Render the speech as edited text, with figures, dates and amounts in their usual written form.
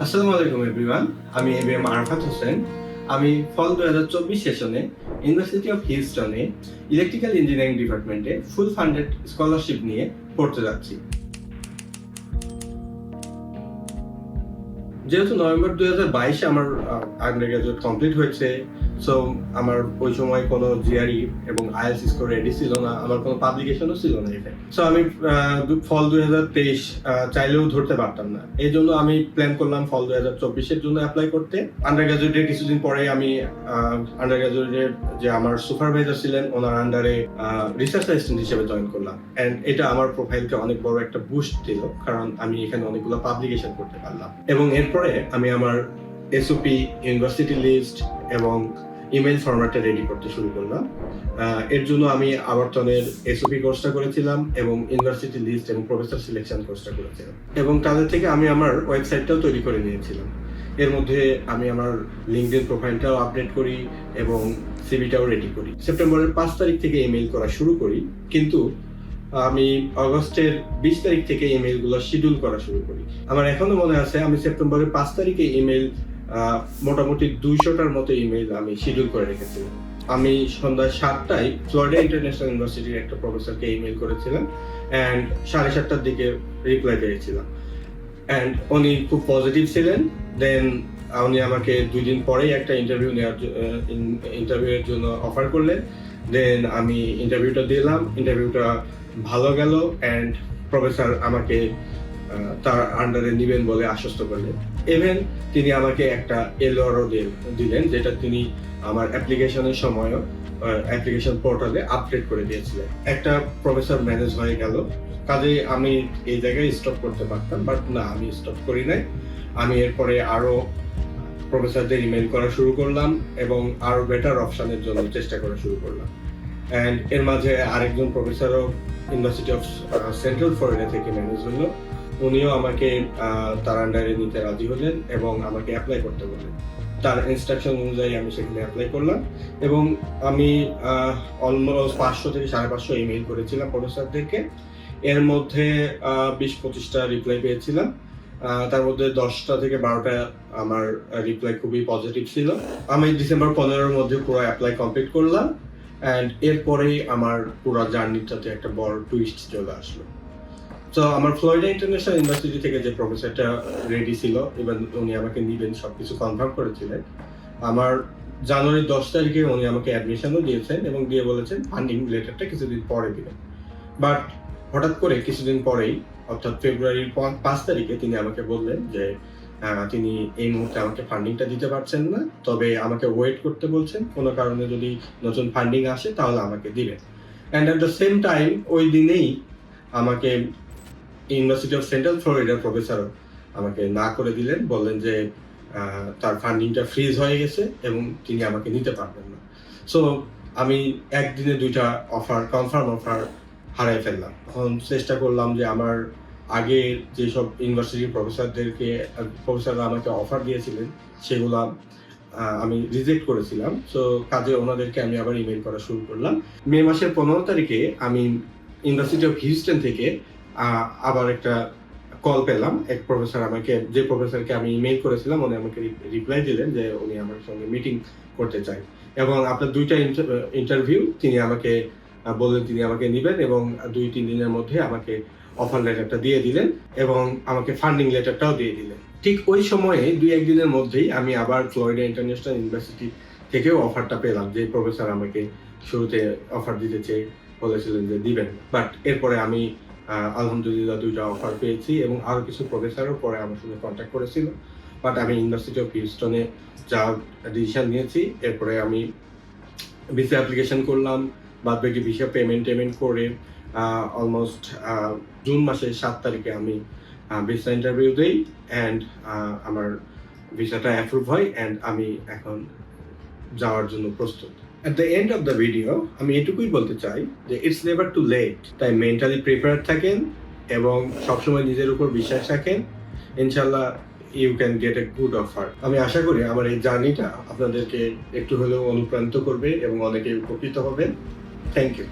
আসসালামু আলাইকুম এভরিওয়ান। আমি এবিএম আরাফাত হোসেন। আমি ফল 2024 সেশনে ইউনিভার্সিটি অফ হিউস্টনে ইলেকট্রিক্যাল ইঞ্জিনিয়ারিং ডিপার্টমেন্টে ফুল ফান্ডেড স্কলারশিপ নিয়ে পড়তে যাচ্ছি। যেহেতু নভেম্বর 2022 আমার আন্ডার গ্রাজুয়েট কমপ্লিট হয়েছে, সো আমার ওই সময় কোনো জিআরই এবং আইএলটিএস স্কোর রেডি ছিল না, আমার কোনো পাবলিকেশনও ছিল না এখানে। সো আমি ফল 2023 চাইলেও ধরতে পারতাম না। এই জন্য আমি প্ল্যান করলাম ফল 2024-এর জন্য অ্যাপ্লাই করতে। আন্ডার গ্রাজুয়েটের কিছুদিন পরে আমি আন্ডার গ্রাজুয়েটের যে আমার সুপারভাইজার ছিলেন ওনার আন্ডারে রিসার্চ অ্যাসিস্ট্যান্ট হিসেবে জয়েন করলাম। এন্ড এটা আমার প্রোফাইলকে অনেক বড় একটা বুস্ট দিল, কারণ আমি এখানে অনেকগুলো পাবলিকেশন করতে পারলাম। এবং এরপরে আমি আমার এসওপি, ইউনিভার্সিটি লিস্ট এবং ইমেল ফরম্যাটে রেডি করতে শুরু করলাম। এর জন্য আমি আবর্তনের এসওপি কোর্সটা করেছিলাম এবং ইউনিভার্সিটি লিস্ট এবং প্রফেসর সিলেকশন কোর্সটা করেছিলাম, এবং তাদের থেকে আমি আমার ওয়েবসাইটটাও তৈরি করে নিয়েছিলাম। এর মধ্যে আমি আমার লিঙ্কডইন প্রোফাইলটাও আপডেট করি এবং সিভিটাও রেডি করি। সেপ্টেম্বরের 5 তারিখ থেকে ইমেল করা শুরু করি, কিন্তু আমি অগস্টের 20 তারিখ থেকে ইমেলগুলো শিডিউল করা শুরু করি। আমার এখনো মনে আছে আমি সেপ্টেম্বরের 5 তারিখে ইমেল মোটামুটি 200টার মতো ইমেল আমি শিডিউল করে রেখেছিলাম। আমি সন্ধ্যা 7টায় ফ্লোরিডা ইন্টারন্যাশনাল ইউনিভার্সিটির একটা প্রফেসরকে ইমেল করেছিলাম অ্যান্ড 7:30টার দিকে রিপ্লাই পেয়েছিলাম। অ্যান্ড উনি খুব পজিটিভ ছিলেন। দেন উনি আমাকে 2 দিন পরেই একটা ইন্টারভিউয়ের জন্য অফার করলেন। দেন আমি ইন্টারভিউটা দিলাম, ইন্টারভিউটা ভালো গেল অ্যান্ড প্রফেসর আমাকে তার আন্ডারে নিবেন বলে আশ্বস্ত করলেন। ইভেন তিনি আমাকে একটা এলআরও দিলেন, যেটা তিনি আমার অ্যাপ্লিকেশনের সময়ও অ্যাপ্লিকেশন পোর্টালে আপডেট করে দিয়েছিলেন। একটা প্রফেসর ম্যানেজ হয়ে গেল, কাজে আমি এই জায়গায় স্টপ করতে পারতাম, বাট না, আমি স্টপ করি নাই। আমি এরপরে আরো প্রফেসরদের ইমেল করা শুরু করলাম এবং আরো বেটার অপশনের জন্য চেষ্টা করা শুরু করলাম। অ্যান্ড এর মাঝে আরেকজন প্রফেসরও ইউনিভার্সিটি অফ সেন্ট্রাল ফ্লোরিডা থেকে ম্যানেজ হলো। উনিও আমাকে তার আন্ডারে নিতে রাজি হলেন এবং আমাকে অ্যাপ্লাই করতে বললেন। তার ইনস্ট্রাকশন অনুযায়ী আমি সেখানে অ্যাপ্লাই করলাম এবং আমি অলমোস্ট 500 থেকে 550 ইমেল করেছিলাম প্রফেসরদেরকে। এর মধ্যে 20-25টা রিপ্লাই পেয়েছিলাম। তার মধ্যে 10টা থেকে 12টা আমার রিপ্লাই খুবই পজিটিভ ছিল। আমি ডিসেম্বর 15-এর মধ্যে পুরো অ্যাপ্লাই কমপ্লিট করলাম অ্যান্ড এরপরেই আমার পুরো জার্নিটাতে একটা বড় টুইস্ট চলে আসলো। তো আমার ফ্লোরিডা ইন্টারন্যাশনাল ইউনিভার্সিটি থেকে যে প্রফেসরটা রেডি ছিল, ইভেন উনি আমাকে নিবেন সবকিছু কনফার্ম করেছিলেন। আমার জানুয়ারি 10 তারিখে উনি আমাকে অ্যাডমিশনও দিয়েছেন এবং দিয়ে বলেছেন ফান্ডিং লেটারটা কিছুদিন পরে দিবেন। বাট হঠাৎ করে কিছুদিন পরেই, অর্থাৎ ফেব্রুয়ারির 5 তারিখে তিনি আমাকে বললেন যে তিনি এই মুহূর্তে আমাকে ফান্ডিংটা দিতে পারছেন না, তবে আমাকে ওয়েট করতে বলছেন, কোনো কারণে যদি নতুন ফান্ডিং আসে তাহলে আমাকে দিবেন। And at the same time ওই দিনেই আমাকে ইউনিভার্সিটি অফ সেন্ট্রাল ফ্লোরিডার প্রফেসর আমাকে না করে দিলেন, বললেন যে তার ফান্ডিংটা ফ্রিজ হয়ে গেছে এবং তিনি আমাকে নিতে পারবেন না। সো আমি একদিনে 2টা অফার, কনফার্ম অফার হারাই ফেললাম। তখন চেষ্টা করলাম যে আমার আগে যেসব ইউনিভার্সিটির প্রফেসররা আমাকে অফার দিয়েছিলেন সেগুলা আমি রিজেক্ট করেছিলাম। সো কাজে ওনাদেরকে আমি আবার ইমেল করা শুরু করলাম। মে মাসের 15 তারিখে আমি ইউনিভার্সিটি অফ হিউস্টন থেকে আবার একটা কল পেলাম। এক প্রফেসর আমাকে, যে প্রফেসরকে আমি ইমেল করেছিলাম, উনি আমাকে রিপ্লাই দিলেন যে উনি আমার সঙ্গে মিটিং করতে চাই এবং আপনার 2টা ইন্টারভিউ তিনি আমাকে বললেন তিনি আমাকে নিবেন এবং 2-3 দিনের মধ্যে আমাকে অফার লেটারটা দিয়ে দিলেন এবং আমাকে ফান্ডিং লেটারটাও দিয়ে দিলেন। ঠিক ওই সময়ে 2-1 দিনের মধ্যেই আমি আবার ফ্লোরিডা ইন্টারন্যাশনাল ইউনিভার্সিটি থেকেও অফারটা পেলাম, যে প্রফেসর আমাকে শুরুতে অফার দিতে চেয়ে বলেছিলেন যে দিবেন। বাট এরপরে আমি আলহামদুলিল্লাহ 2টা অফার পেয়েছি এবং আরো কিছু প্রফেসরও পরে আমার সঙ্গে কন্ট্যাক্ট করেছিল। বাট আমি ইউনিভার্সিটি অফ হিউস্টনে যাওয়ার ডিসিশন নিয়েছি। এরপরে আমি ভিসা অ্যাপ্লিকেশন করলাম, বাদ বাকি ভিসা পেমেন্ট করে অলমোস্ট জুন মাসের 7 তারিখে আমি ভিসা ইন্টারভিউ দিই অ্যান্ড আমার ভিসাটা অ্যাপ্রুভ হয় অ্যান্ড আমি এখন যাওয়ার জন্য প্রস্তুত। At the end of the video আমি এটুকুই বলতে চাই যে ইটস নেভার টু লেট। তাই মেন্টালি প্রিপেয়ার থাকেন এবং সবসময় নিজের উপর বিশ্বাস রাখেন। ইনশাল্লাহ you can get a good offer. আমি আশা করি আমার এই জার্নিটা আপনাদেরকে একটু হলেও অনুপ্রাণিত করবে এবং অনেকে উপকৃত হবেন। Thank you.